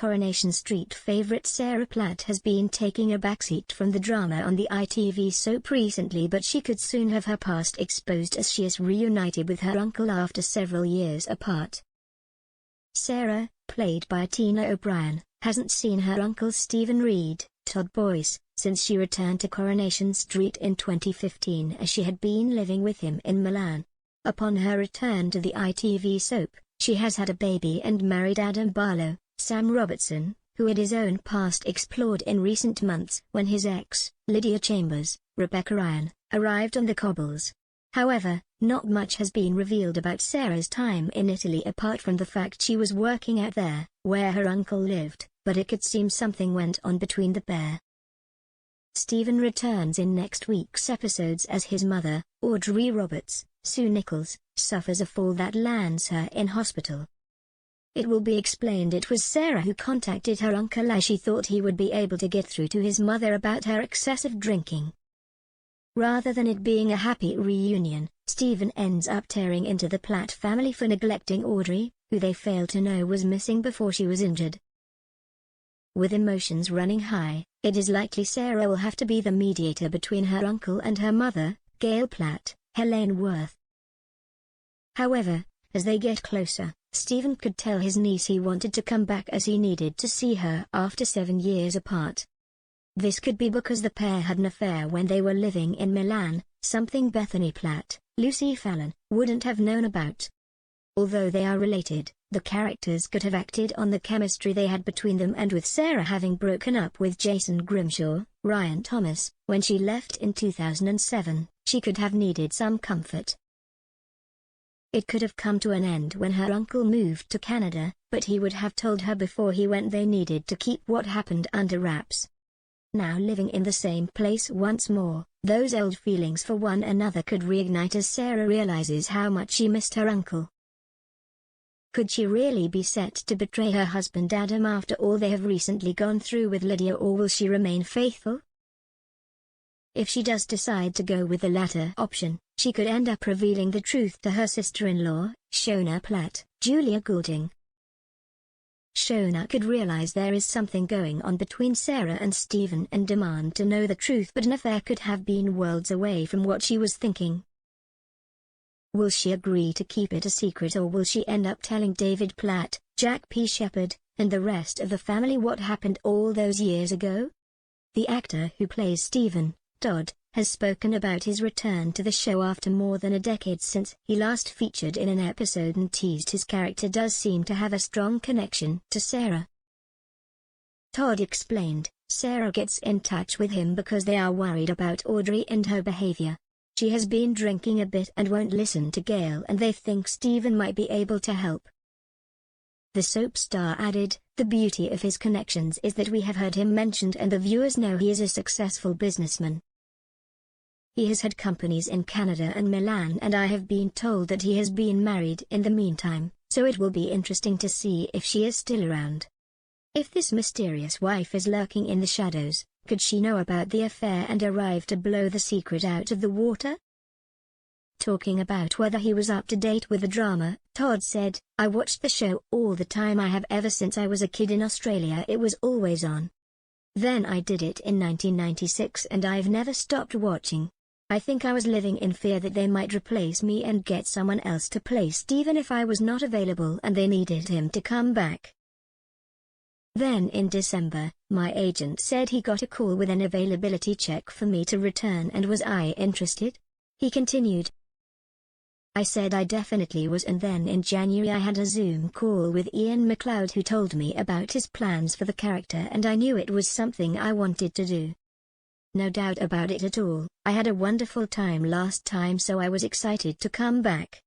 Coronation Street favourite Sarah Platt has been taking a backseat from the drama on the ITV soap recently, but she could soon have her past exposed as she is reunited with her uncle after several years apart. Sarah, played by Tina O'Brien, hasn't seen her uncle Stephen Reid, Todd Boyce, since she returned to Coronation Street in 2015, as she had been living with him in Milan. Upon her return to the ITV soap, she has had a baby and married Adam Barlow, Sam Robertson, who had his own past explored in recent months when his ex, Lydia Chambers, Rebecca Ryan, arrived on the cobbles. However, not much has been revealed about Sarah's time in Italy apart from the fact she was working out there, where her uncle lived, but it could seem something went on between the pair. Stephen returns in next week's episodes as his mother, Audrey Roberts, Sue Nichols, suffers a fall that lands her in hospital. It will be explained it was Sarah who contacted her uncle as she thought he would be able to get through to his mother about her excessive drinking. Rather than it being a happy reunion, Stephen ends up tearing into the Platt family for neglecting Audrey, who they fail to know was missing before she was injured. With emotions running high, it is likely Sarah will have to be the mediator between her uncle and her mother, Gail Platt, Helene Worth. However, as they get closer, Stephen could tell his niece he wanted to come back as he needed to see her after 7 years apart. This could be because the pair had an affair when they were living in Milan, something Bethany Platt, Lucy Fallon, wouldn't have known about. Although they are related, the characters could have acted on the chemistry they had between them, and with Sarah having broken up with Jason Grimshaw, Ryan Thomas, when she left in 2007, she could have needed some comfort. It could have come to an end when her uncle moved to Canada, but he would have told her before he went they needed to keep what happened under wraps. Now living in the same place once more, those old feelings for one another could reignite as Sarah realizes how much she missed her uncle. Could she really be set to betray her husband Adam after all they have recently gone through with Lydia, or will she remain faithful? If she does decide to go with the latter option, she could end up revealing the truth to her sister-in-law, Shona Platt, Julia Goulding. Shona could realize there is something going on between Sarah and Stephen and demand to know the truth, but an affair could have been worlds away from what she was thinking. Will she agree to keep it a secret, or will she end up telling David Platt, Jack P. Shepherd, and the rest of the family what happened all those years ago? The actor who plays Stephen, Todd, has spoken about his return to the show after more than a decade since he last featured in an episode, and teased his character does seem to have a strong connection to Sarah. Todd explained, Sarah gets in touch with him because they are worried about Audrey and her behavior. She has been drinking a bit and won't listen to Gail, and they think Stephen might be able to help. The soap star added, the beauty of his connections is that we have heard him mentioned and the viewers know he is a successful businessman. He has had companies in Canada and Milan, and I have been told that he has been married in the meantime, so it will be interesting to see if she is still around. If this mysterious wife is lurking in the shadows, could she know about the affair and arrive to blow the secret out of the water? Talking about whether he was up to date with the drama, Todd said, I watched the show all the time. I have ever since I was a kid in Australia. It was always on. Then I did it in 1996 and I've never stopped watching. I think I was living in fear that they might replace me and get someone else to play Stephen if I was not available and they needed him to come back. Then in December, my agent said he got a call with an availability check for me to return, and was I interested? He continued. I said I definitely was, and then in January I had a Zoom call with Ian McLeod who told me about his plans for the character, and I knew it was something I wanted to do. No doubt about it at all. I had a wonderful time last time, so I was excited to come back.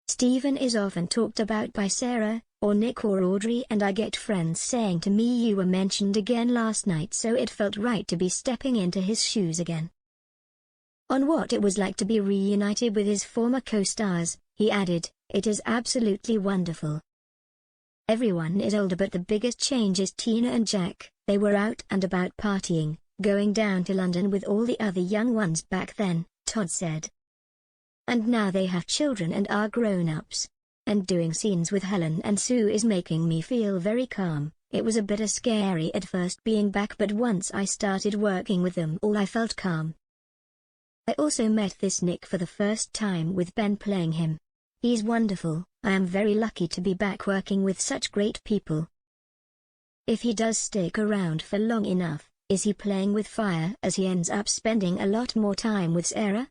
Stephen is often talked about by Sarah, or Nick or Audrey, and I get friends saying to me you were mentioned again last night, so it felt right to be stepping into his shoes again. On what it was like to be reunited with his former co-stars, he added, it is absolutely wonderful. Everyone is older, but the biggest change is Tina and Jack. They were out and about partying, going down to London with all the other young ones back then, Todd said. And now they have children and are grown-ups. And doing scenes with Helen and Sue is making me feel very calm, It was a bit scary at first being back, but once I started working with them all I felt calm. I also met this Nick for the first time with Ben playing him. He's wonderful. I am very lucky to be back working with such great people. If he does stick around for long enough, is he playing with fire as he ends up spending a lot more time with Sarah?